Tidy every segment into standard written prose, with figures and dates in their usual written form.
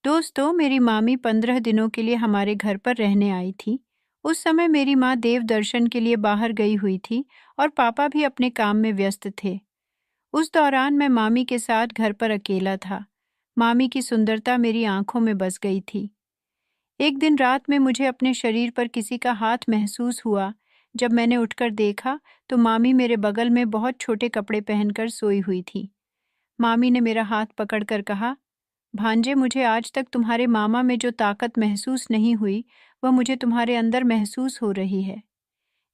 दोस्तों, मेरी मामी 15 दिनों के लिए हमारे घर पर रहने आई थी। उस समय मेरी माँ देव दर्शन के लिए बाहर गई हुई थी और पापा भी अपने काम में व्यस्त थे। उस दौरान मैं मामी के साथ घर पर अकेला था। मामी की सुंदरता मेरी आंखों में बस गई थी। एक दिन रात में मुझे अपने शरीर पर किसी का हाथ महसूस हुआ। जब मैंने उठकर देखा तो मामी मेरे बगल में बहुत छोटे कपड़े पहनकर सोई हुई थी। मामी ने मेरा हाथ पकड़कर कहा, भांजे, मुझे आज तक तुम्हारे मामा में जो ताकत महसूस नहीं हुई, वह मुझे तुम्हारे अंदर महसूस हो रही है।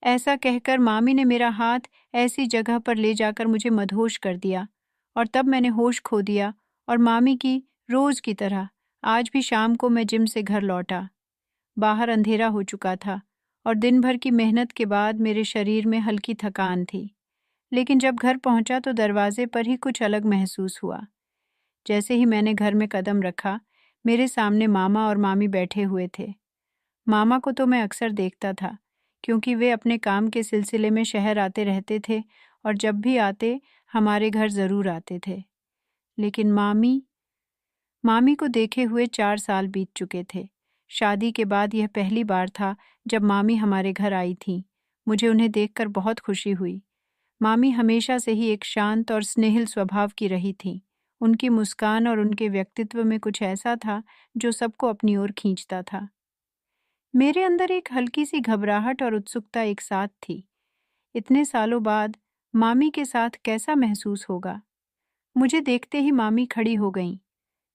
ऐसा कहकर मामी ने मेरा हाथ ऐसी जगह पर ले जाकर मुझे मदहोश कर दिया और तब मैंने होश खो दिया और मामी की रोज की तरह आज भी शाम को मैं जिम से घर लौटा। बाहर अंधेरा हो चुका था और दिन भर की मेहनत के बाद मेरे शरीर में हल्की थकान थी। लेकिन जब घर पहुंचा तो दरवाजे पर ही कुछ अलग महसूस हुआ। जैसे ही मैंने घर में कदम रखा, मेरे सामने मामा और मामी बैठे हुए थे। मामा को तो मैं अक्सर देखता था, क्योंकि वे अपने काम के सिलसिले में शहर आते रहते थे और जब भी आते हमारे घर ज़रूर आते थे। लेकिन मामी मामी को देखे हुए 4 साल बीत चुके थे। शादी के बाद यह पहली बार था जब मामी हमारे घर आई थीं। मुझे उन्हें देखकर बहुत खुशी हुई। मामी हमेशा से ही एक शांत और स्नेहिल स्वभाव की रही थीं। उनकी मुस्कान और उनके व्यक्तित्व में कुछ ऐसा था जो सबको अपनी ओर खींचता था। मेरे अंदर एक हल्की सी घबराहट और उत्सुकता एक साथ थी। इतने सालों बाद मामी के साथ कैसा महसूस होगा। मुझे देखते ही मामी खड़ी हो गईं,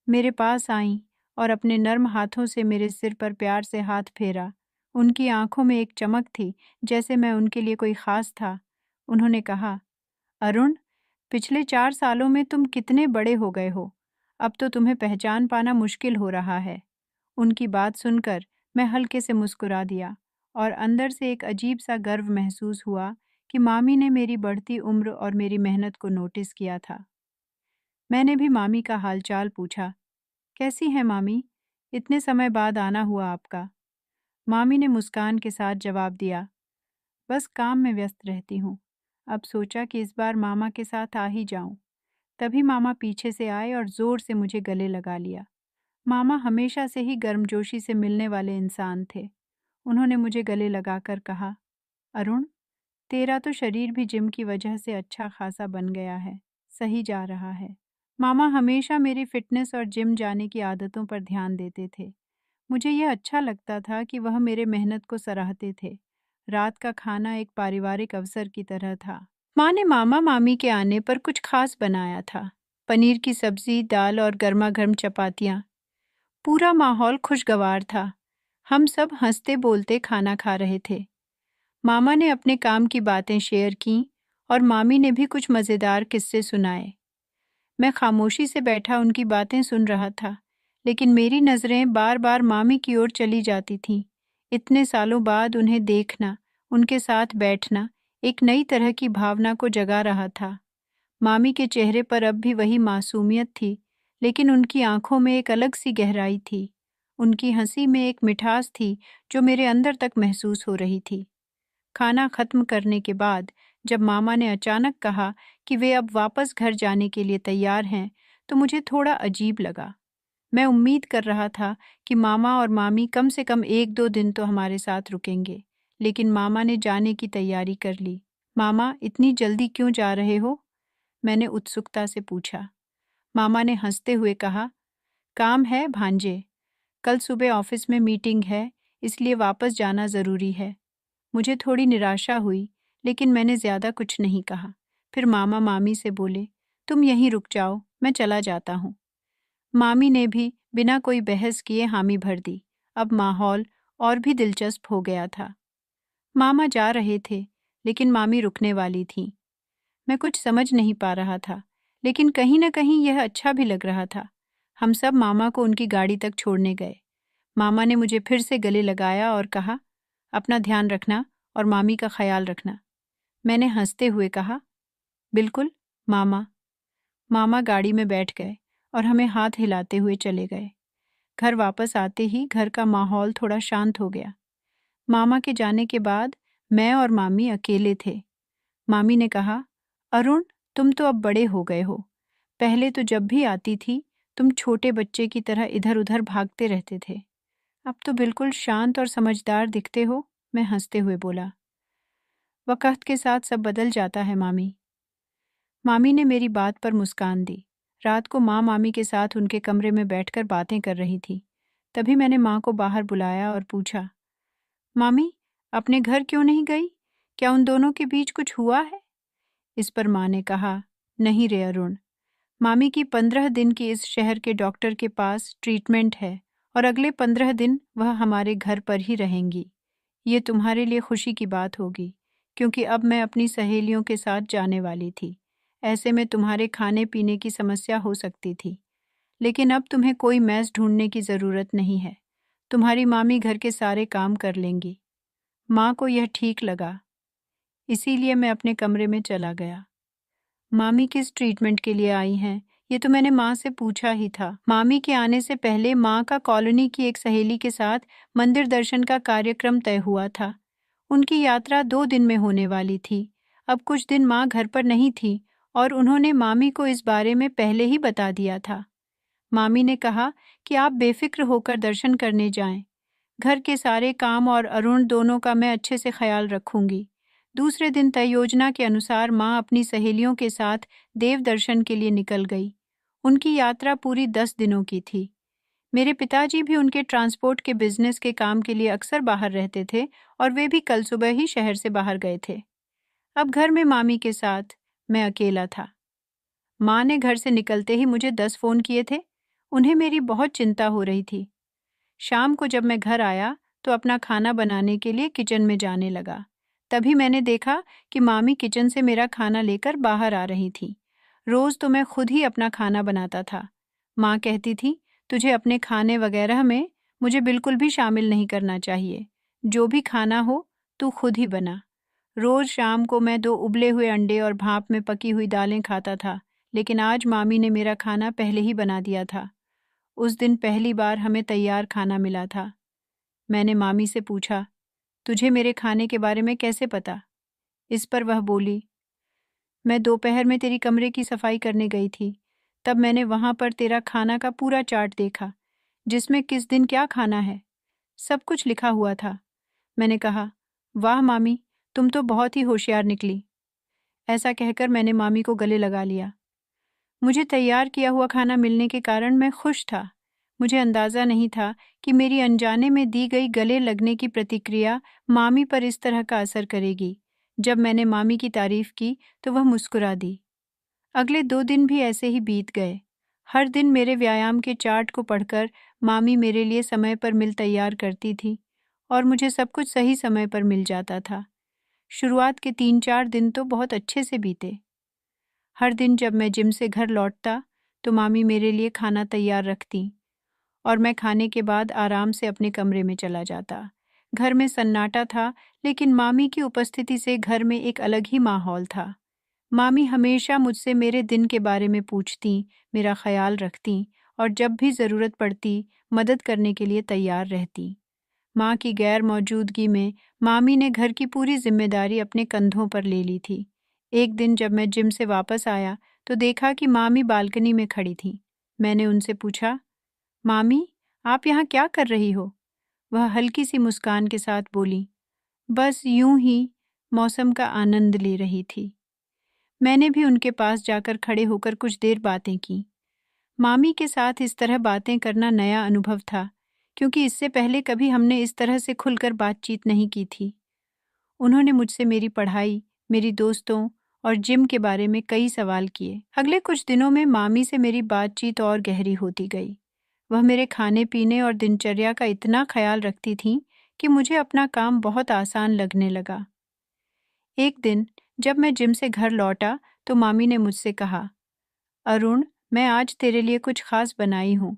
मेरे पास आईं और अपने नर्म हाथों से मेरे सिर पर प्यार से हाथ फेरा। उनकी आंखों में एक चमक थी, जैसे मैं उनके लिए कोई खास था। उन्होंने कहा, अरुण, पिछले 4 सालों में तुम कितने बड़े हो गए हो। अब तो तुम्हें पहचान पाना मुश्किल हो रहा है। उनकी बात सुनकर मैं हल्के से मुस्कुरा दिया और अंदर से एक अजीब सा गर्व महसूस हुआ कि मामी ने मेरी बढ़ती उम्र और मेरी मेहनत को नोटिस किया था। मैंने भी मामी का हालचाल पूछा, कैसी हैं मामी? इतने समय बाद आना हुआ आपका। मामी ने मुस्कान के साथ जवाब दिया, बस काम में व्यस्त रहती हूँ। अब सोचा कि इस बार मामा के साथ आ ही जाऊं। तभी मामा पीछे से आए और जोर से मुझे गले लगा लिया। मामा हमेशा से ही गर्मजोशी से मिलने वाले इंसान थे। उन्होंने मुझे गले लगाकर कहा, अरुण, तेरा तो शरीर भी जिम की वजह से अच्छा खासा बन गया है, सही जा रहा है। मामा हमेशा मेरी फिटनेस और जिम जाने की आदतों पर ध्यान देते थे। मुझे यह अच्छा लगता था कि वह मेरे मेहनत को सराहते थे। रात का खाना एक पारिवारिक अवसर की तरह था। माँ ने मामा मामी के आने पर कुछ खास बनाया था। पनीर की सब्जी, दाल और गर्मा गर्म चपातियाँ। पूरा माहौल खुशगवार था। हम सब हंसते बोलते खाना खा रहे थे। मामा ने अपने काम की बातें शेयर की और मामी ने भी कुछ मज़ेदार किस्से सुनाए। मैं खामोशी से बैठा उनकी बातें सुन रहा था, लेकिन मेरी नज़रें बार बार मामी की ओर चली जाती थीं। इतने सालों बाद उन्हें देखना, उनके साथ बैठना एक नई तरह की भावना को जगा रहा था। मामी के चेहरे पर अब भी वही मासूमियत थी, लेकिन उनकी आंखों में एक अलग सी गहराई थी। उनकी हंसी में एक मिठास थी जो मेरे अंदर तक महसूस हो रही थी। खाना खत्म करने के बाद जब मामा ने अचानक कहा कि वे अब वापस घर जाने के लिए तैयार हैं, तो मुझे थोड़ा अजीब लगा। मैं उम्मीद कर रहा था कि मामा और मामी कम से कम 1-2 दिन तो हमारे साथ रुकेंगे, लेकिन मामा ने जाने की तैयारी कर ली। मामा, इतनी जल्दी क्यों जा रहे हो? मैंने उत्सुकता से पूछा। मामा ने हंसते हुए कहा, काम है भांजे, कल सुबह ऑफिस में मीटिंग है, इसलिए वापस जाना ज़रूरी है। मुझे थोड़ी निराशा हुई, लेकिन मैंने ज़्यादा कुछ नहीं कहा। फिर मामा मामी से बोले, तुम यहीं रुक जाओ, मैं चला जाता हूँ। मामी ने भी बिना कोई बहस किए हामी भर दी। अब माहौल और भी दिलचस्प हो गया था। मामा जा रहे थे, लेकिन मामी रुकने वाली थीं। मैं कुछ समझ नहीं पा रहा था, लेकिन कहीं न कहीं यह अच्छा भी लग रहा था। हम सब मामा को उनकी गाड़ी तक छोड़ने गए। मामा ने मुझे फिर से गले लगाया और कहा, अपना ध्यान रखना और मामी का ख्याल रखना। मैंने हंसते हुए कहा, बिल्कुल मामा। मामा गाड़ी में बैठ गए और हमें हाथ हिलाते हुए चले गए। घर वापस आते ही घर का माहौल थोड़ा शांत हो गया। मामा के जाने के बाद मैं और मामी अकेले थे। मामी ने कहा, अरुण, तुम तो अब बड़े हो गए हो। पहले तो जब भी आती थी तुम छोटे बच्चे की तरह इधर उधर भागते रहते थे। अब तो बिल्कुल शांत और समझदार दिखते हो। मैं हंसते हुए बोला। वक्त के साथ सब बदल जाता है मामी। मामी ने मेरी बात पर मुस्कान दी। रात को माँ मामी के साथ उनके कमरे में बैठकर बातें कर रही थी। तभी मैंने माँ को बाहर बुलाया और पूछा, मामी, अपने घर क्यों नहीं गई? क्या उन दोनों के बीच कुछ हुआ है? इस पर माँ ने कहा, नहीं रे अरुण, मामी की 15 दिन की इस शहर के डॉक्टर के पास ट्रीटमेंट है और अगले 15 दिन वह हमारे घर पर ही रहेंगी। ये तुम्हारे लिए खुशी की बात होगी, क्योंकि अब मैं अपनी सहेलियों के साथ जाने वाली थी। ऐसे में तुम्हारे खाने पीने की समस्या हो सकती थी, लेकिन अब तुम्हें कोई मेस ढूंढने की ज़रूरत नहीं है। तुम्हारी मामी घर के सारे काम कर लेंगी। माँ को यह ठीक लगा, इसीलिए मैं अपने कमरे में चला गया। मामी किस ट्रीटमेंट के लिए आई हैं, ये तो मैंने माँ से पूछा ही था। मामी के आने से पहले माँ का कॉलोनी की एक सहेली के साथ मंदिर दर्शन का कार्यक्रम तय हुआ था। उनकी यात्रा 2 दिन में होने वाली थी। अब कुछ दिन माँ घर पर नहीं थी और उन्होंने मामी को इस बारे में पहले ही बता दिया था। मामी ने कहा कि आप बेफिक्र होकर दर्शन करने जाएं। घर के सारे काम और अरुण दोनों का मैं अच्छे से ख्याल रखूंगी। दूसरे दिन तय योजना के अनुसार माँ अपनी सहेलियों के साथ देव दर्शन के लिए निकल गई। उनकी यात्रा पूरी 10 दिनों की थी। मेरे पिताजी भी उनके ट्रांसपोर्ट के बिजनेस के काम के लिए अक्सर बाहर रहते थे और वे भी कल सुबह ही शहर से बाहर गए थे। अब घर में मामी के साथ मैं अकेला था। माँ ने घर से निकलते ही मुझे 10 फोन किए थे। उन्हें मेरी बहुत चिंता हो रही थी। शाम को जब मैं घर आया तो अपना खाना बनाने के लिए किचन में जाने लगा। तभी मैंने देखा कि मामी किचन से मेरा खाना लेकर बाहर आ रही थी। रोज तो मैं खुद ही अपना खाना बनाता था। माँ कहती थी, तुझे अपने खाने वगैरह में मुझे बिल्कुल भी शामिल नहीं करना चाहिए। जो भी खाना हो तू खुद ही बना। रोज शाम को मैं 2 उबले हुए अंडे और भाप में पकी हुई दालें खाता था, लेकिन आज मामी ने मेरा खाना पहले ही बना दिया था। उस दिन पहली बार हमें तैयार खाना मिला था। मैंने मामी से पूछा, तुझे मेरे खाने के बारे में कैसे पता? इस पर वह बोली, मैं दोपहर में तेरी कमरे की सफाई करने गई थी। तब मैंने वहां पर तेरा खाना का पूरा चार्ट देखा, जिसमें किस दिन क्या खाना है सब कुछ लिखा हुआ था। मैंने कहा, वाह मामी, तुम तो बहुत ही होशियार निकली। ऐसा कहकर मैंने मामी को गले लगा लिया। मुझे तैयार किया हुआ खाना मिलने के कारण मैं खुश था। मुझे अंदाज़ा नहीं था कि मेरी अनजाने में दी गई गले लगने की प्रतिक्रिया मामी पर इस तरह का असर करेगी। जब मैंने मामी की तारीफ की तो वह मुस्कुरा दी। अगले 2 दिन भी ऐसे ही बीत गए। हर दिन मेरे व्यायाम के चार्ट को पढ़कर मामी मेरे लिए समय पर मील तैयार करती थी और मुझे सब कुछ सही समय पर मिल जाता था। शुरुआत के 3-4 दिन तो बहुत अच्छे से बीते। हर दिन जब मैं जिम से घर लौटता तो मामी मेरे लिए खाना तैयार रखती और मैं खाने के बाद आराम से अपने कमरे में चला जाता। घर में सन्नाटा था, लेकिन मामी की उपस्थिति से घर में एक अलग ही माहौल था। मामी हमेशा मुझसे मेरे दिन के बारे में पूछती, मेरा ख्याल रखती और जब भी ज़रूरत पड़ती मदद करने के लिए तैयार रहती। माँ की गैर मौजूदगी में मामी ने घर की पूरी जिम्मेदारी अपने कंधों पर ले ली थी। एक दिन जब मैं जिम से वापस आया तो देखा कि मामी बालकनी में खड़ी थी। मैंने उनसे पूछा, मामी, आप यहाँ क्या कर रही हो? वह हल्की सी मुस्कान के साथ बोली, बस यूं ही मौसम का आनंद ले रही थी। मैंने भी उनके पास जाकर खड़े होकर कुछ देर बातें की। मामी के साथ इस तरह बातें करना नया अनुभव था, क्योंकि इससे पहले कभी हमने इस तरह से खुलकर बातचीत नहीं की थी। उन्होंने मुझसे मेरी पढ़ाई, मेरी दोस्तों और जिम के बारे में कई सवाल किए। अगले कुछ दिनों में मामी से मेरी बातचीत और गहरी होती गई। वह मेरे खाने पीने और दिनचर्या का इतना ख्याल रखती थीं कि मुझे अपना काम बहुत आसान लगने लगा। एक दिन जब मैं जिम से घर लौटा तो मामी ने मुझसे कहा, अरुण, मैं आज तेरे लिए कुछ खास बनाई हूँ।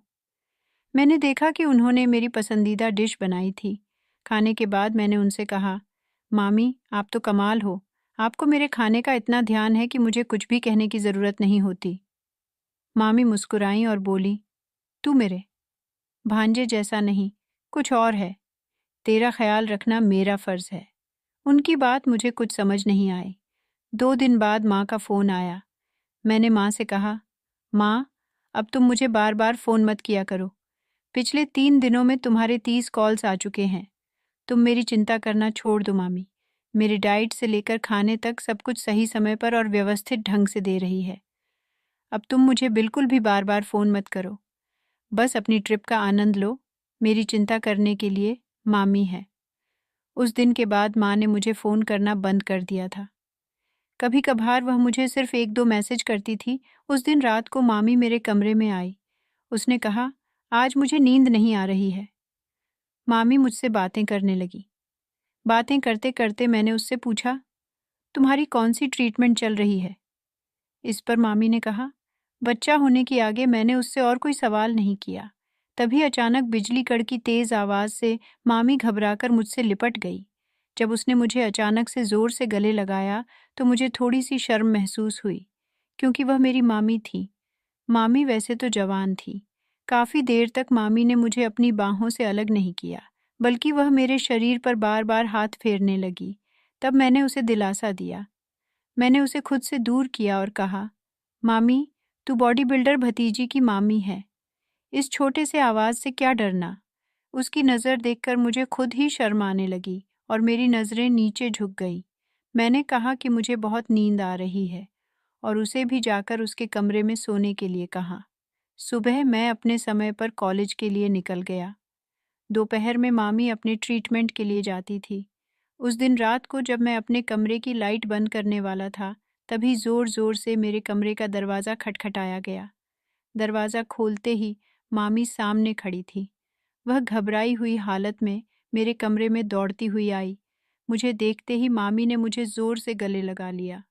मैंने देखा कि उन्होंने मेरी पसंदीदा डिश बनाई थी। खाने के बाद मैंने उनसे कहा, मामी, आप तो कमाल हो। आपको मेरे खाने का इतना ध्यान है कि मुझे कुछ भी कहने की ज़रूरत नहीं होती। मामी मुस्कुराई और बोली, तू मेरे भांजे जैसा नहीं, कुछ और है। तेरा ख्याल रखना मेरा फ़र्ज़ है। उनकी बात मुझे कुछ समझ नहीं आई। 2 दिन बाद माँ का फ़ोन आया। मैंने माँ से कहा, माँ, अब तुम मुझे बार बार फ़ोन मत किया करो। पिछले 3 दिनों में तुम्हारे 30 कॉल्स आ चुके हैं। तुम मेरी चिंता करना छोड़ दो मामी। मेरी डाइट से लेकर खाने तक सब कुछ सही समय पर और व्यवस्थित ढंग से दे रही है। अब तुम मुझे बिल्कुल भी बार बार फ़ोन मत करो। बस अपनी ट्रिप का आनंद लो। मेरी चिंता करने के लिए मामी है। उस दिन के बाद माँ ने मुझे फ़ोन करना बंद कर दिया था। कभी कभार वह मुझे सिर्फ 1-2 मैसेज करती थी। उस दिन रात को मामी मेरे कमरे में आई। उसने कहा, आज मुझे नींद नहीं आ रही है। मामी मुझसे बातें करने लगी। बातें करते करते मैंने उससे पूछा, तुम्हारी कौन सी ट्रीटमेंट चल रही है? इस पर मामी ने कहा, बच्चा होने के आगे मैंने उससे और कोई सवाल नहीं किया। तभी अचानक बिजली कड़की तेज आवाज से मामी घबराकर मुझसे लिपट गई। जब उसने मुझे अचानक से जोर से गले लगाया तो मुझे थोड़ी सी शर्म महसूस हुई, क्योंकि वह मेरी मामी थी। मामी वैसे तो जवान थी। काफी देर तक मामी ने मुझे अपनी बाहों से अलग नहीं किया, बल्कि वह मेरे शरीर पर बार बार हाथ फेरने लगी। तब मैंने उसे दिलासा दिया। मैंने उसे खुद से दूर किया और कहा, मामी, तू बॉडी बिल्डर भतीजी की मामी है। इस छोटे से आवाज से क्या डरना? उसकी नज़र देखकर मुझे खुद ही शर्म आने लगी और मेरी नज़रें नीचे झुक गई। मैंने कहा कि मुझे बहुत नींद आ रही है और उसे भी जाकर उसके कमरे में सोने के लिए कहा। सुबह मैं अपने समय पर कॉलेज के लिए निकल गया। दोपहर में मामी अपने ट्रीटमेंट के लिए जाती थी। उस दिन रात को जब मैं अपने कमरे की लाइट बंद करने वाला था, तभी जोर जोर से मेरे कमरे का दरवाज़ा खटखटाया गया। दरवाज़ा खोलते ही मामी सामने खड़ी थी। वह घबराई हुई हालत में मेरे कमरे में दौड़ती हुई आई। मुझे देखते ही मामी ने मुझे जोर से गले लगा लिया।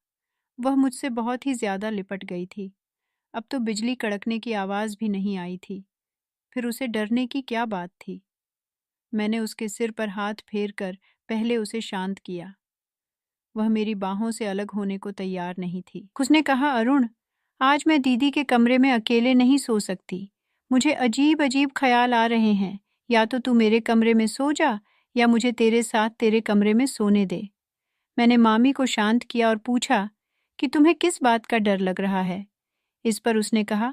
वह मुझसे बहुत ही ज्यादा लिपट गई थी। अब तो बिजली कड़कने की आवाज़ भी नहीं आई थी। फिर उसे डरने की क्या बात थी? मैंने उसके सिर पर हाथ फेर कर पहले उसे शांत किया। वह मेरी बाहों से अलग होने को तैयार नहीं थी। उसने कहा, अरुण, आज मैं दीदी के कमरे में अकेले नहीं सो सकती। मुझे अजीब अजीब ख्याल आ रहे हैं। या तो तू मेरे कमरे में सो जा या मुझे तेरे साथ तेरे कमरे में सोने दे। मैंने मामी को शांत किया और पूछा कि तुम्हें किस बात का डर लग रहा है? इस पर उसने कहा,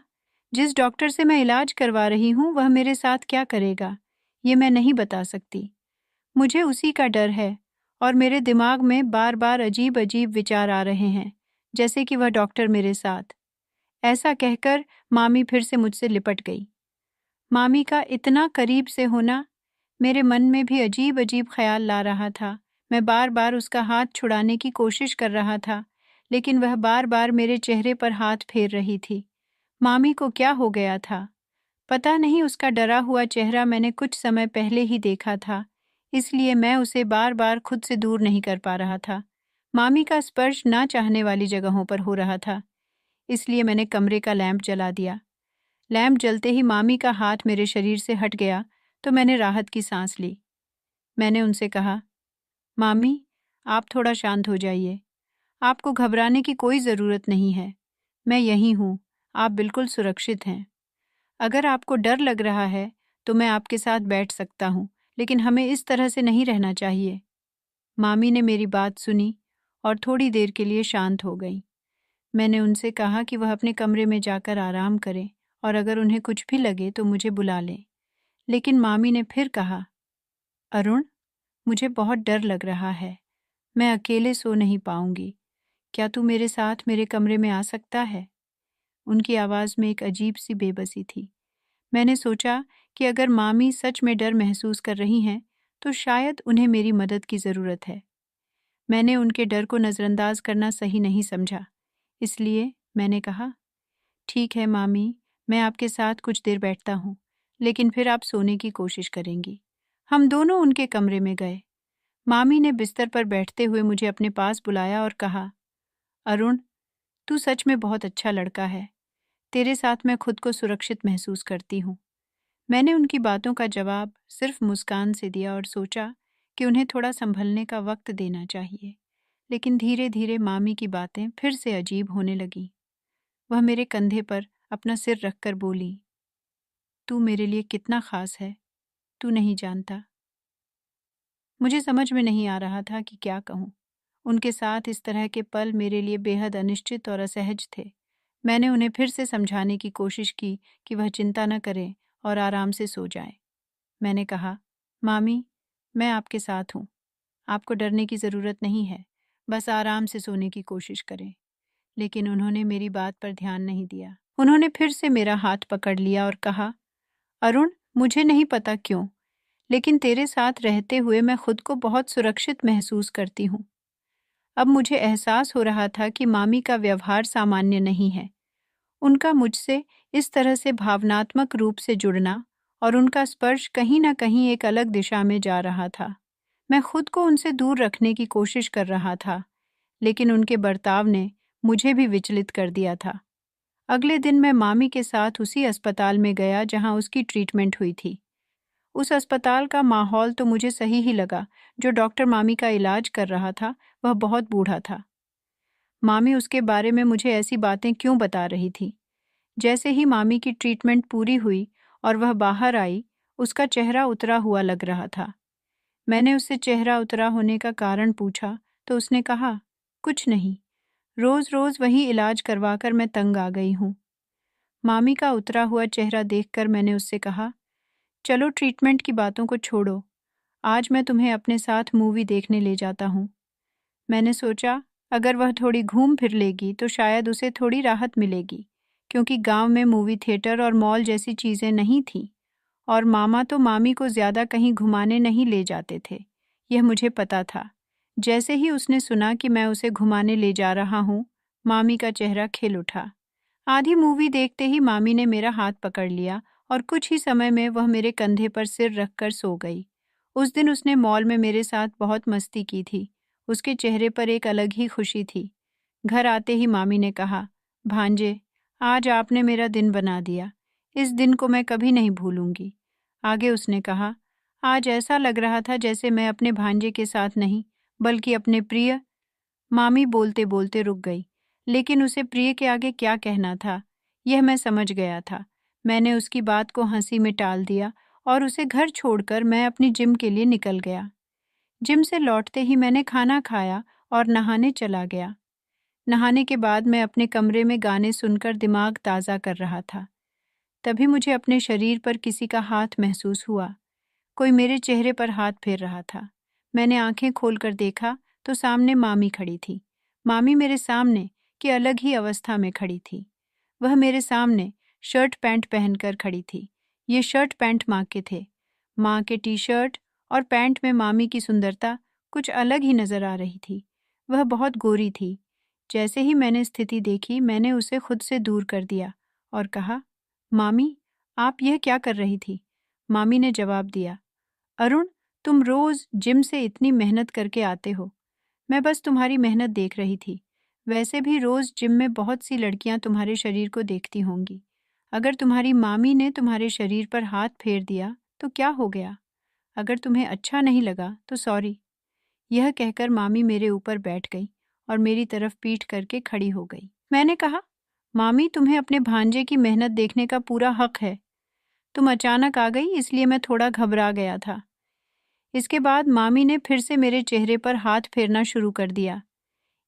जिस डॉक्टर से मैं इलाज करवा रही हूँ वह मेरे साथ क्या करेगा, ये मैं नहीं बता सकती। मुझे उसी का डर है और मेरे दिमाग में बार बार अजीब अजीब विचार आ रहे हैं, जैसे कि वह डॉक्टर मेरे साथ। ऐसा कहकर मामी फिर से मुझसे लिपट गई। मामी का इतना करीब से होना मेरे मन में भी अजीब अजीब ख्याल ला रहा था। मैं बार बार उसका हाथ छुड़ाने की कोशिश कर रहा था, लेकिन वह बार बार मेरे चेहरे पर हाथ फेर रही थी। मामी को क्या हो गया था? पता नहीं, उसका डरा हुआ चेहरा मैंने कुछ समय पहले ही देखा था, इसलिए मैं उसे बार बार खुद से दूर नहीं कर पा रहा था। मामी का स्पर्श ना चाहने वाली जगहों पर हो रहा था, इसलिए मैंने कमरे का लैंप जला दिया। लैंप जलते ही मामी का हाथ मेरे शरीर से हट गया तो मैंने राहत की सांस ली। मैंने उनसे कहा, मामी, आप थोड़ा शांत हो जाइए। आपको घबराने की कोई ज़रूरत नहीं है। मैं यहीं हूँ, आप बिल्कुल सुरक्षित हैं। अगर आपको डर लग रहा है तो मैं आपके साथ बैठ सकता हूँ, लेकिन हमें इस तरह से नहीं रहना चाहिए। मामी ने मेरी बात सुनी और थोड़ी देर के लिए शांत हो गई। मैंने उनसे कहा कि वह अपने कमरे में जाकर आराम करें और अगर उन्हें कुछ भी लगे तो मुझे बुला लें। लेकिन मामी ने फिर कहा, अरुण, मुझे बहुत डर लग रहा है। मैं अकेले सो नहीं पाऊंगी। क्या तू मेरे साथ मेरे कमरे में आ सकता है? उनकी आवाज़ में एक अजीब सी बेबसी थी। मैंने सोचा कि अगर मामी सच में डर महसूस कर रही हैं, तो शायद उन्हें मेरी मदद की ज़रूरत है। मैंने उनके डर को नज़रअंदाज करना सही नहीं समझा, इसलिए मैंने कहा, ठीक है मामी, मैं आपके साथ कुछ देर बैठता हूँ, लेकिन फिर आप सोने की कोशिश करेंगी। हम दोनों उनके कमरे में गए। मामी ने बिस्तर पर बैठते हुए मुझे अपने पास बुलाया और कहा, अरुण, तू सच में बहुत अच्छा लड़का है। तेरे साथ मैं खुद को सुरक्षित महसूस करती हूँ। मैंने उनकी बातों का जवाब सिर्फ मुस्कान से दिया और सोचा कि उन्हें थोड़ा संभलने का वक्त देना चाहिए। लेकिन धीरे धीरे मामी की बातें फिर से अजीब होने लगीं। वह मेरे कंधे पर अपना सिर रखकर बोली, तू मेरे लिए कितना खास है, तू नहीं जानता। मुझे समझ में नहीं आ रहा था कि क्या कहूँ। उनके साथ इस तरह के पल मेरे लिए बेहद अनिश्चित और असहज थे। मैंने उन्हें फिर से समझाने की कोशिश की कि वह चिंता न करें और आराम से सो जाएं। मैंने कहा, मामी, मैं आपके साथ हूँ। आपको डरने की ज़रूरत नहीं है, बस आराम से सोने की कोशिश करें। लेकिन उन्होंने मेरी बात पर ध्यान नहीं दिया। उन्होंने फिर से मेरा हाथ पकड़ लिया और कहा, अरुण, मुझे नहीं पता क्यों, लेकिन तेरे साथ रहते हुए मैं खुद को बहुत सुरक्षित महसूस करती हूँ। अब मुझे एहसास हो रहा था कि मामी का व्यवहार सामान्य नहीं है। उनका मुझसे इस तरह से भावनात्मक रूप से जुड़ना और उनका स्पर्श कहीं न कहीं एक अलग दिशा में जा रहा था। मैं खुद को उनसे दूर रखने की कोशिश कर रहा था, लेकिन उनके बर्ताव ने मुझे भी विचलित कर दिया था। अगले दिन मैं मामी के साथ उसी अस्पताल में गया जहां उसकी ट्रीटमेंट हुई थी। उस अस्पताल का माहौल तो मुझे सही ही लगा। जो डॉक्टर मामी का इलाज कर रहा था, वह बहुत बूढ़ा था। मामी उसके बारे में मुझे ऐसी बातें क्यों बता रही थी? जैसे ही मामी की ट्रीटमेंट पूरी हुई और वह बाहर आई, उसका चेहरा उतरा हुआ लग रहा था। मैंने उससे चेहरा उतरा होने का कारण पूछा तो उसने कहा, कुछ नहीं, रोज रोज वही इलाज करवाकर मैं तंग आ गई हूँ। मामी का उतरा हुआ चेहरा देखकर मैंने उससे कहा, चलो ट्रीटमेंट की बातों को छोड़ो, आज मैं तुम्हें अपने साथ मूवी देखने ले जाता हूँ। मैंने सोचा, अगर वह थोड़ी घूम फिर लेगी तो शायद उसे थोड़ी राहत मिलेगी, क्योंकि गांव में मूवी थिएटर और मॉल जैसी चीज़ें नहीं थीं और मामा तो मामी को ज़्यादा कहीं घुमाने नहीं ले जाते थे। यह मुझे पता था। जैसे ही उसने सुना कि मैं उसे घुमाने ले जा रहा हूँ, मामी का चेहरा खिल उठा। आधी मूवी देखते ही मामी ने मेरा हाथ पकड़ लिया और कुछ ही समय में वह मेरे कंधे पर सिर रखकर सो गई। उस दिन उसने मॉल में मेरे साथ बहुत मस्ती की थी। उसके चेहरे पर एक अलग ही खुशी थी। घर आते ही मामी ने कहा, भांजे, आज आपने मेरा दिन बना दिया। इस दिन को मैं कभी नहीं भूलूंगी। आगे उसने कहा, आज ऐसा लग रहा था जैसे मैं अपने भांजे के साथ नहीं, बल्कि अपने प्रिय। मामी बोलते बोलते रुक गई, लेकिन उसे प्रिय के आगे क्या कहना था, यह मैं समझ गया था। मैंने उसकी बात को हंसी में टाल दिया और उसे घर छोड़कर मैं अपनी जिम के लिए निकल गया। जिम से लौटते ही मैंने खाना खाया और नहाने चला गया। नहाने के बाद मैं अपने कमरे में गाने सुनकर दिमाग ताज़ा कर रहा था। तभी मुझे अपने शरीर पर किसी का हाथ महसूस हुआ। कोई मेरे चेहरे पर हाथ फेर रहा था। मैंने आंखें खोलकर देखा तो सामने मामी खड़ी थी। मामी मेरे सामने की अलग ही अवस्था में खड़ी थी। वह मेरे सामने शर्ट पैंट पहनकर खड़ी थी। ये शर्ट पैंट माँ के थे। माँ के टी शर्ट और पैंट में मामी की सुंदरता कुछ अलग ही नजर आ रही थी। वह बहुत गोरी थी। जैसे ही मैंने स्थिति देखी, मैंने उसे खुद से दूर कर दिया और कहा, मामी, आप यह क्या कर रही थी? मामी ने जवाब दिया, अरुण, तुम रोज जिम से इतनी मेहनत करके आते हो। मैं बस तुम्हारी मेहनत देख रही थी। वैसे भी रोज जिम में बहुत सी लड़कियां तुम्हारे शरीर को देखती होंगी। अगर तुम्हारी मामी ने तुम्हारे शरीर पर हाथ फेर दिया तो क्या हो गया? अगर तुम्हें अच्छा नहीं लगा तो सॉरी। यह कहकर मामी मेरे ऊपर बैठ गई और मेरी तरफ पीठ करके खड़ी हो गई। मैंने कहा, मामी, तुम्हें अपने भांजे की मेहनत देखने का पूरा हक है। तुम अचानक आ गई, इसलिए मैं थोड़ा घबरा गया था। इसके बाद मामी ने फिर से मेरे चेहरे पर हाथ फेरना शुरू कर दिया।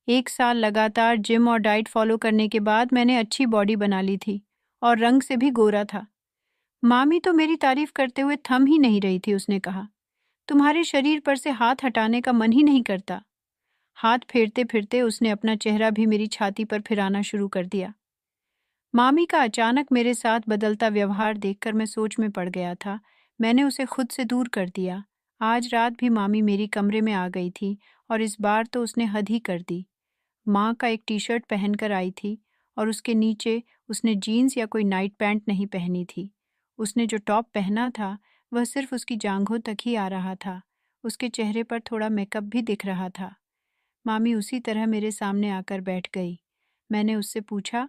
1 साल लगातार जिम और डाइट फॉलो करने के बाद मैंने अच्छी बॉडी बना ली थी और रंग से भी गोरा था। मामी तो मेरी तारीफ करते हुए थम ही नहीं रही थी। उसने कहा, तुम्हारे शरीर पर से हाथ हटाने का मन ही नहीं करता। हाथ फेरते फिरते उसने अपना चेहरा भी मेरी छाती पर फिराना शुरू कर दिया। मामी का अचानक मेरे साथ बदलता व्यवहार देखकर मैं सोच में पड़ गया था। मैंने उसे खुद से दूर कर दिया। आज रात भी मामी मेरी कमरे में आ गई थी और इस बार तो उसने हद ही कर दी। माँ का एक टी शर्ट पहनकर आई थी और उसके नीचे उसने जीन्स या कोई नाइट पैंट नहीं पहनी थी। उसने जो टॉप पहना था वह सिर्फ उसकी जांघों तक ही आ रहा था। उसके चेहरे पर थोड़ा मेकअप भी दिख रहा था। मामी उसी तरह मेरे सामने आकर बैठ गई। मैंने उससे पूछा,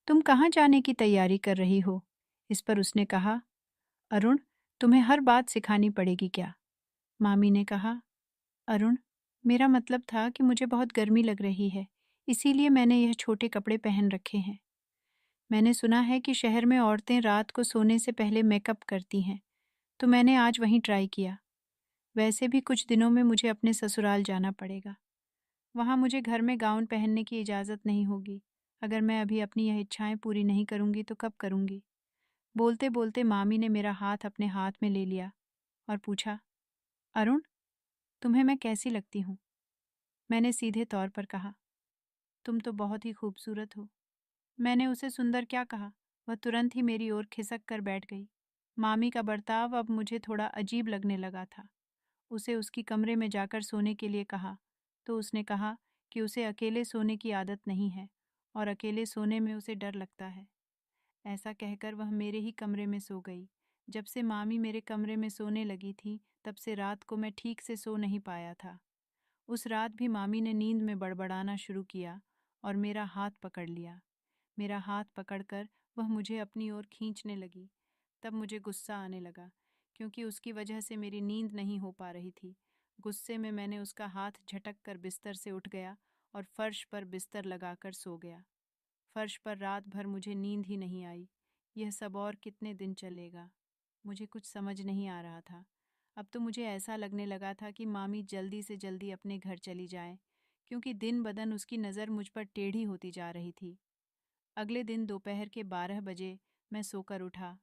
तुम कहाँ जाने की तैयारी कर रही हो? इस पर उसने कहा, अरुण, तुम्हें हर बात सिखानी पड़ेगी क्या? मामी ने कहा, अरुण, मेरा मतलब था कि मुझे बहुत गर्मी लग रही है, इसीलिए मैंने यह छोटे कपड़े पहन रखे हैं। मैंने सुना है कि शहर में औरतें रात को सोने से पहले मेकअप करती हैं, तो मैंने आज वहीं ट्राई किया। वैसे भी कुछ दिनों में मुझे अपने ससुराल जाना पड़ेगा। वहाँ मुझे घर में गाउन पहनने की इजाज़त नहीं होगी। अगर मैं अभी अपनी यह इच्छाएं पूरी नहीं करूंगी तो कब करूंगी? बोलते बोलते मामी ने मेरा हाथ अपने हाथ में ले लिया और पूछा, अरुण, तुम्हें मैं कैसी लगती हूँ? मैंने सीधे तौर पर कहा, तुम तो बहुत ही खूबसूरत हो। मैंने उसे सुंदर क्या कहा, वह तुरंत ही मेरी ओर खिसक कर बैठ गई। मामी का बर्ताव अब मुझे थोड़ा अजीब लगने लगा था। उसे उसकी कमरे में जाकर सोने के लिए कहा तो उसने कहा कि उसे अकेले सोने की आदत नहीं है और अकेले सोने में उसे डर लगता है। ऐसा कहकर वह मेरे ही कमरे में सो गई। जब से मामी मेरे कमरे में सोने लगी थी तब से रात को मैं ठीक से सो नहीं पाया था। उस रात भी मामी ने नींद में बड़बड़ाना शुरू किया और मेरा हाथ पकड़ लिया। मेरा हाथ पकड़कर वह मुझे अपनी ओर खींचने लगी। तब मुझे गुस्सा आने लगा क्योंकि उसकी वजह से मेरी नींद नहीं हो पा रही थी। गुस्से में मैंने उसका हाथ झटक कर बिस्तर से उठ गया और फर्श पर बिस्तर लगाकर सो गया। फर्श पर रात भर मुझे नींद ही नहीं आई। यह सब और कितने दिन चलेगा? मुझे कुछ समझ नहीं आ रहा था। अब तो मुझे ऐसा लगने लगा था कि मामी जल्दी से जल्दी अपने घर चली जाए, क्योंकि दिन बदन उसकी नज़र मुझ पर टेढ़ी होती जा रही थी। अगले दिन दोपहर के 12 बजे मैं सोकर उठा।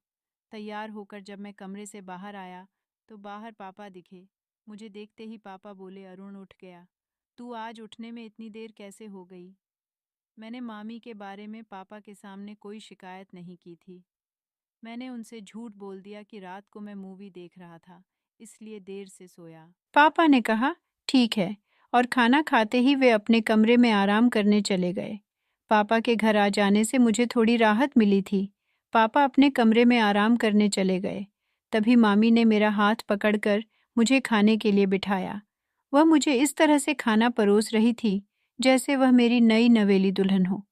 तैयार होकर जब मैं कमरे से बाहर आया तो बाहर पापा दिखे। मुझे देखते ही पापा बोले, अरुण उठ गया, तू आज उठने में इतनी देर कैसे हो गई? मैंने मामी के बारे में पापा के सामने कोई शिकायत नहीं की थी। मैंने उनसे झूठ बोल दिया कि रात को मैं मूवी देख रहा था, इसलिए देर से सोया। पापा ने कहा, ठीक है, और खाना खाते ही वे अपने कमरे में आराम करने चले गए। पापा के घर आ जाने से मुझे थोड़ी राहत मिली थी। पापा अपने कमरे में आराम करने चले गए। तभी मामी ने मेरा हाथ पकड़कर मुझे खाने के लिए बिठाया। वह मुझे इस तरह से खाना परोस रही थी जैसे वह मेरी नई नवेली दुल्हन हो।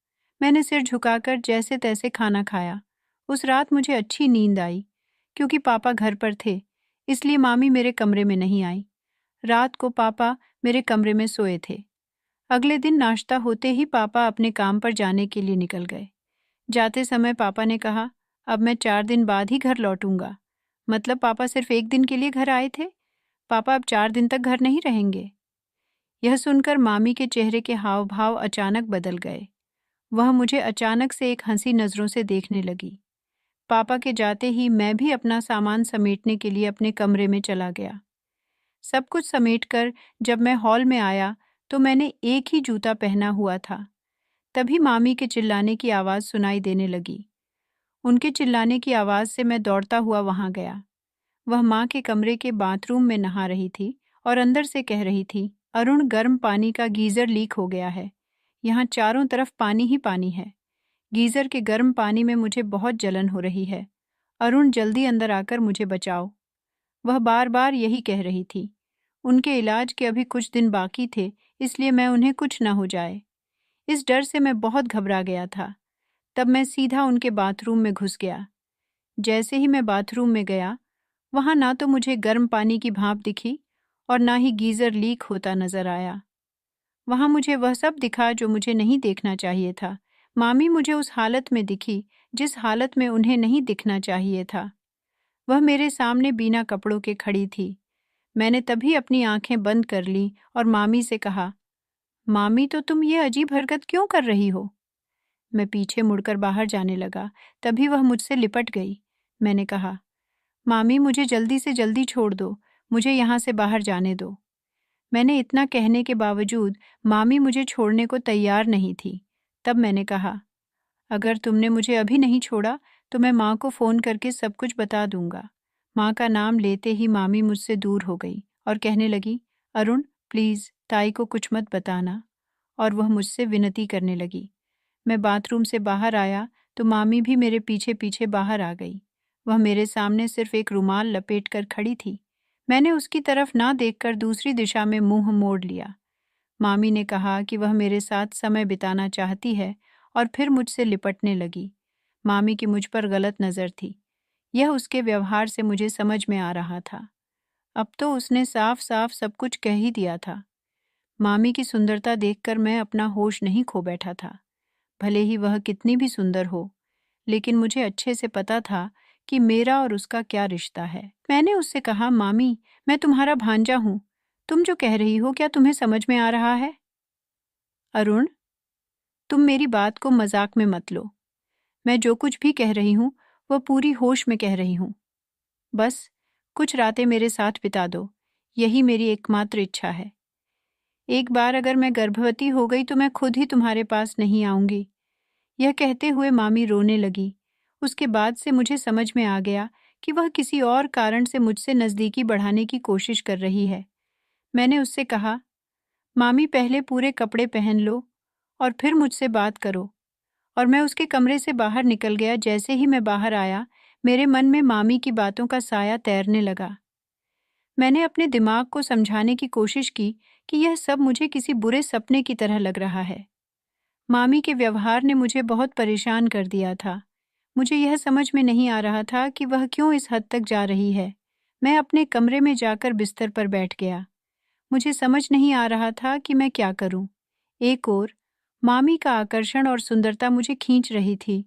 मैंने सिर झुकाकर जैसे तैसे खाना खाया। उस रात मुझे अच्छी नींद आई। क्योंकि पापा घर पर थे, इसलिए मामी मेरे कमरे में नहीं आई। रात को पापा मेरे कमरे में सोए थे। अगले दिन नाश्ता होते ही पापा अपने काम पर जाने के लिए निकल गए। जाते समय पापा ने कहा, अब मैं 4 दिन बाद ही घर लौटूंगा। मतलब पापा सिर्फ एक दिन के लिए घर आए थे? पापा अब 4 दिन तक घर नहीं रहेंगे? यह सुनकर मामी के चेहरे के हाव भाव अचानक बदल गए। वह मुझे अचानक से एक हंसी नजरों से देखने लगी। पापा के जाते ही मैं भी अपना सामान समेटने के लिए अपने कमरे में चला गया। सब कुछ समेटकर जब मैं हॉल में आया तो मैंने एक ही जूता पहना हुआ था। तभी मामी के चिल्लाने की आवाज़ सुनाई देने लगी। उनके चिल्लाने की आवाज़ से मैं दौड़ता हुआ वहां गया। वह माँ के कमरे के बाथरूम में नहा रही थी और अंदर से कह रही थी, अरुण, गर्म पानी का गीज़र लीक हो गया है। यहाँ चारों तरफ पानी ही पानी है। गीज़र के गर्म पानी में मुझे बहुत जलन हो रही है। अरुण, जल्दी अंदर आकर मुझे बचाओ। वह बार बार यही कह रही थी। उनके इलाज के अभी कुछ दिन बाकी थे, इसलिए मैं उन्हें कुछ न हो जाए, इस डर से मैं बहुत घबरा गया था। तब मैं सीधा उनके बाथरूम में घुस गया। जैसे ही मैं बाथरूम में गया, वहां ना तो मुझे गर्म पानी की भाप दिखी और ना ही गीज़र लीक होता नजर आया। वहां मुझे वह सब दिखा जो मुझे नहीं देखना चाहिए था। मामी मुझे उस हालत में दिखी जिस हालत में उन्हें नहीं दिखना चाहिए था। वह मेरे सामने बिना कपड़ों के खड़ी थी। मैंने तभी अपनी आंखें बंद कर ली और मामी से कहा, मामी, तो तुम ये अजीब हरकत क्यों कर रही हो? मैं पीछे मुड़कर बाहर जाने लगा। तभी वह मुझसे लिपट गई। मैंने कहा, मामी, मुझे जल्दी से जल्दी छोड़ दो, मुझे यहाँ से बाहर जाने दो। मैंने इतना कहने के बावजूद मामी मुझे छोड़ने को तैयार नहीं थी। तब मैंने कहा, अगर तुमने मुझे अभी नहीं छोड़ा तो मैं माँ को फ़ोन करके सब कुछ बता दूंगा। माँ का नाम लेते ही मामी मुझसे दूर हो गई और कहने लगी, अरुण, प्लीज़ ताई को कुछ मत बताना। और वह मुझसे विनती करने लगी। मैं बाथरूम से बाहर आया तो मामी भी मेरे पीछे पीछे बाहर आ गई। वह मेरे सामने सिर्फ एक रुमाल लपेट कर खड़ी थी। मैंने उसकी तरफ ना देखकर दूसरी दिशा में मुंह मोड़ लिया। मामी ने कहा कि वह मेरे साथ समय बिताना चाहती है और फिर मुझसे लिपटने लगी। मामी की मुझ पर गलत नज़र थी। यह उसके व्यवहार से मुझे समझ में आ रहा था। अब तो उसने साफ साफ सब कुछ कह ही दिया था। मामी की सुंदरता देखकर मैं अपना होश नहीं खो बैठा था। भले ही वह कितनी भी सुंदर हो, लेकिन मुझे अच्छे से पता था कि मेरा और उसका क्या रिश्ता है। मैंने उससे कहा, मामी, मैं तुम्हारा भांजा हूँ। तुम जो कह रही हो क्या तुम्हें समझ में आ रहा है? अरुण, तुम मेरी बात को मजाक में मत लो। मैं जो कुछ भी कह रही हूँ वह पूरी होश में कह रही हूँ। बस कुछ रातें मेरे साथ बिता दो, यही मेरी एकमात्र इच्छा है। एक बार अगर मैं गर्भवती हो गई तो मैं खुद ही तुम्हारे पास नहीं आऊंगी। यह कहते हुए मामी रोने लगी। उसके बाद से मुझे समझ में आ गया कि वह किसी और कारण से मुझसे नज़दीकी बढ़ाने की कोशिश कर रही है। मैंने उससे कहा, मामी पहले पूरे कपड़े पहन लो और फिर मुझसे बात करो। और मैं उसके कमरे से बाहर निकल गया। जैसे ही मैं बाहर आया, मेरे मन में मामी की बातों का साया तैरने लगा। मैंने अपने दिमाग को समझाने की कोशिश की कि यह सब मुझे किसी बुरे सपने की तरह लग रहा है। मामी के व्यवहार ने मुझे बहुत परेशान कर दिया था। मुझे यह समझ में नहीं आ रहा था कि वह क्यों इस हद तक जा रही है। मैं अपने कमरे में जाकर बिस्तर पर बैठ गया। मुझे समझ नहीं आ रहा था कि मैं क्या करूं। एक ओर मामी का आकर्षण और सुंदरता मुझे खींच रही थी,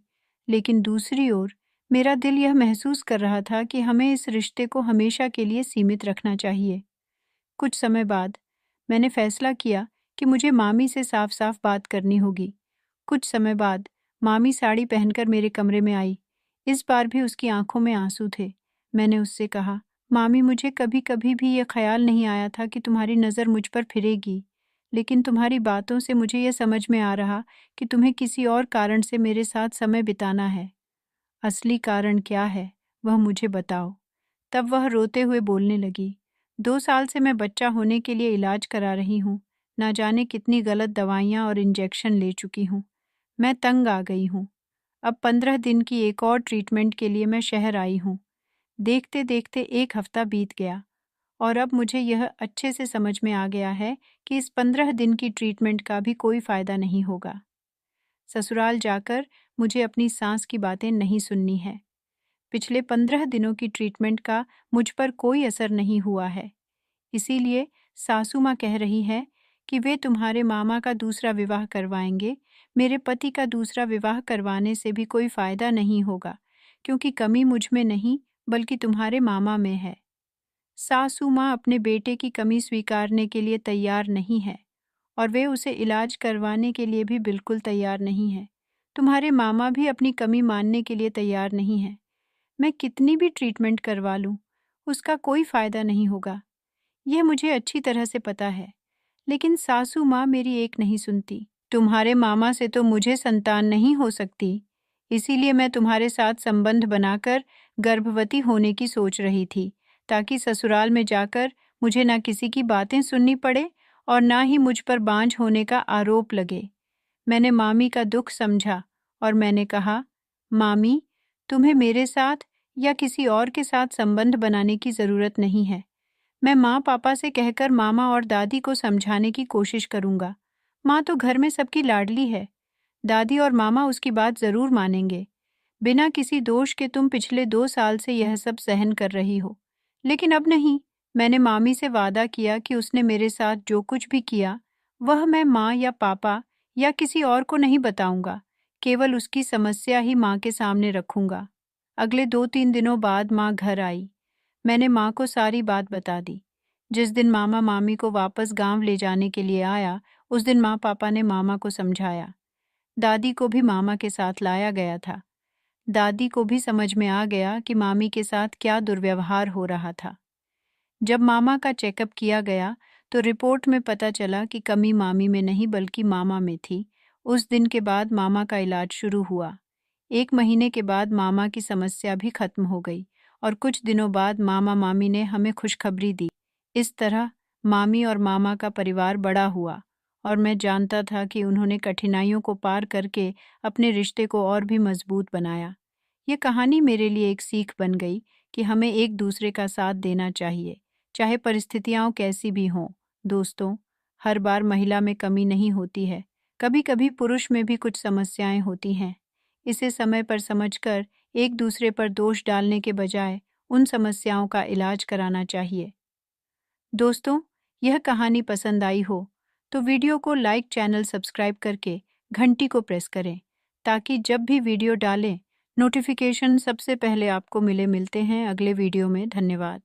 लेकिन दूसरी ओर मेरा दिल यह महसूस कर रहा था कि हमें इस रिश्ते को हमेशा के लिए सीमित रखना चाहिए। कुछ समय बाद मैंने फैसला किया कि मुझे मामी से साफ साफ बात करनी होगी। कुछ समय बाद मामी साड़ी पहनकर मेरे कमरे में आई। इस बार भी उसकी आंखों में आंसू थे। मैंने उससे कहा, मामी मुझे कभी कभी भी यह ख्याल नहीं आया था कि तुम्हारी नज़र मुझ पर फिरेगी, लेकिन तुम्हारी बातों से मुझे यह समझ में आ रहा कि तुम्हें किसी और कारण से मेरे साथ समय बिताना है। असली कारण क्या है वह मुझे बताओ। तब वह रोते हुए बोलने लगी, 2 साल से मैं बच्चा होने के लिए इलाज करा रही हूँ। ना जाने कितनी गलत दवाइयाँ और इंजेक्शन ले चुकी हूँ। मैं तंग आ गई हूँ। अब 15 दिन की एक और ट्रीटमेंट के लिए मैं शहर आई हूँ। देखते देखते 1 हफ्ता बीत गया और अब मुझे यह अच्छे से समझ में आ गया है कि इस 15 दिन की ट्रीटमेंट का भी कोई फ़ायदा नहीं होगा। ससुराल जाकर मुझे अपनी सास की बातें नहीं सुननी है। पिछले 15 दिनों की ट्रीटमेंट का मुझ पर कोई असर नहीं हुआ है। इसीलिए सासू माँ कह रही है कि वे तुम्हारे मामा का दूसरा विवाह करवाएंगे। मेरे पति का दूसरा विवाह करवाने से भी कोई फायदा नहीं होगा, क्योंकि कमी मुझ में नहीं बल्कि तुम्हारे मामा में है। सासू माँ अपने बेटे की कमी स्वीकारने के लिए तैयार नहीं है और वे उसे इलाज करवाने के लिए भी बिल्कुल तैयार नहीं है। तुम्हारे मामा भी अपनी कमी मानने के लिए तैयार नहीं है। मैं कितनी भी ट्रीटमेंट करवा लूं, उसका कोई फायदा नहीं होगा। यह मुझे अच्छी तरह से पता है, लेकिन सासू माँ मेरी एक नहीं सुनती। तुम्हारे मामा से तो मुझे संतान नहीं हो सकती, इसीलिए मैं तुम्हारे साथ संबंध बनाकर गर्भवती होने की सोच रही थी, ताकि ससुराल में जाकर मुझे ना किसी की बातें सुननी पड़े और ना ही मुझ पर बांझ होने का आरोप लगे। मैंने मामी का दुख समझा और मैंने कहा, मामी, तुम्हें मेरे साथ या किसी और के साथ संबंध बनाने की ज़रूरत नहीं है। मैं माँ पापा से कहकर मामा और दादी को समझाने की कोशिश करूँगा। माँ तो घर में सबकी लाडली है। दादी और मामा उसकी बात ज़रूर मानेंगे। बिना किसी दोष के तुम पिछले 2 साल से यह सब सहन कर रही हो, लेकिन अब नहीं। मैंने मामी से वादा किया कि उसने मेरे साथ जो कुछ भी किया वह मैं माँ या पापा या किसी और को नहीं बताऊंगा। केवल उसकी समस्या ही माँ के सामने रखूंगा। अगले 2-3 दिनों बाद माँ घर आई। मैंने माँ को सारी बात बता दी। जिस दिन मामा मामी को वापस गांव ले जाने के लिए आया, उस दिन माँ पापा ने मामा को समझाया। दादी को भी मामा के साथ लाया गया था। दादी को भी समझ में आ गया कि मामी के साथ क्या दुर्व्यवहार हो रहा था। जब मामा का चेकअप किया गया तो रिपोर्ट में पता चला कि कमी मामी में नहीं बल्कि मामा में थी। उस दिन के बाद मामा का इलाज शुरू हुआ। 1 महीने के बाद मामा की समस्या भी खत्म हो गई और कुछ दिनों बाद मामा मामी ने हमें खुशखबरी दी। इस तरह मामी और मामा का परिवार बड़ा हुआ और मैं जानता था कि उन्होंने कठिनाइयों को पार करके अपने रिश्ते को और भी मजबूत बनाया। ये कहानी मेरे लिए एक सीख बन गई कि हमें एक दूसरे का साथ देना चाहिए, चाहे परिस्थितियाँ कैसी भी हों। दोस्तों, हर बार महिला में कमी नहीं होती है, कभी कभी पुरुष में भी कुछ समस्याएं होती हैं। इसे समय पर समझकर एक दूसरे पर दोष डालने के बजाय उन समस्याओं का इलाज कराना चाहिए। दोस्तों, यह कहानी पसंद आई हो तो वीडियो को लाइक, चैनल सब्सक्राइब करके घंटी को प्रेस करें, ताकि जब भी वीडियो डालें नोटिफिकेशन सबसे पहले आपको मिले। मिलते हैं अगले वीडियो में। धन्यवाद।